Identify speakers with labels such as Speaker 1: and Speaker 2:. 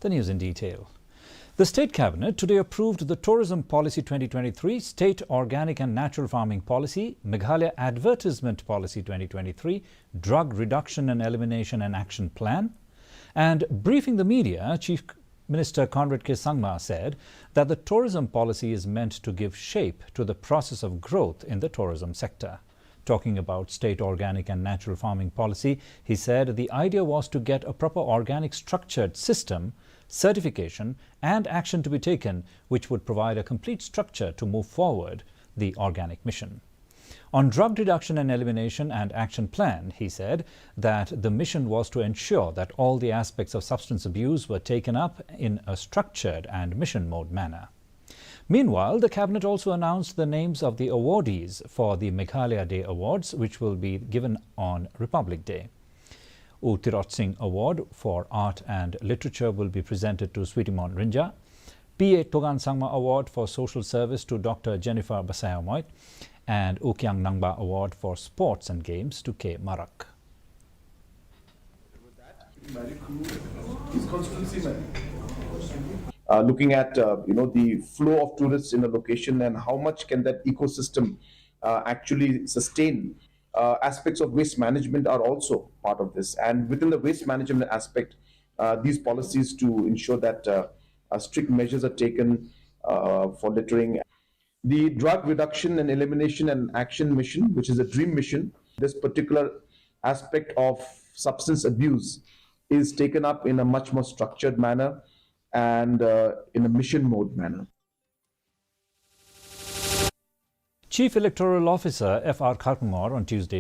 Speaker 1: The news in detail. The State Cabinet today approved the Tourism Policy 2023, State Organic and Natural Farming Policy, Meghalaya Advertisement Policy 2023, Drug Reduction and Elimination and Action Plan. And briefing the media, Chief Minister Conrad K. Sangma said that the tourism policy is meant to give shape to the process of growth in the tourism sector. Talking about state organic and natural farming policy, he said the idea was to get a proper organic structured system, certification and action to be taken, which would provide a complete structure to move forward the organic mission. On drug reduction and elimination and action plan, he said that the mission was to ensure that all the aspects of substance abuse were taken up in a structured and mission mode manner. Meanwhile, the Cabinet also announced the names of the awardees for the Meghalaya Day Awards, which will be given on Republic Day. U Tirot Singh Award for Art and Literature will be presented to Sweetimon Rinja. P.A. Togan Sangma Award for Social Service to Dr. Jennifer Basayamoit, and U Kyang Nangba Award for Sports and Games to K. Marak.
Speaker 2: Looking at the flow of tourists in a location and how much can that ecosystem actually sustain. Aspects of waste management are also part of this, and within the waste management aspect, these policies to ensure that strict measures are taken for littering. The drug reduction and elimination and action mission, which is a dream mission, this particular aspect of substance abuse is taken up in a much more structured manner and in a mission mode manner.
Speaker 1: Chief Electoral Officer F.R. Kharkangor on Tuesday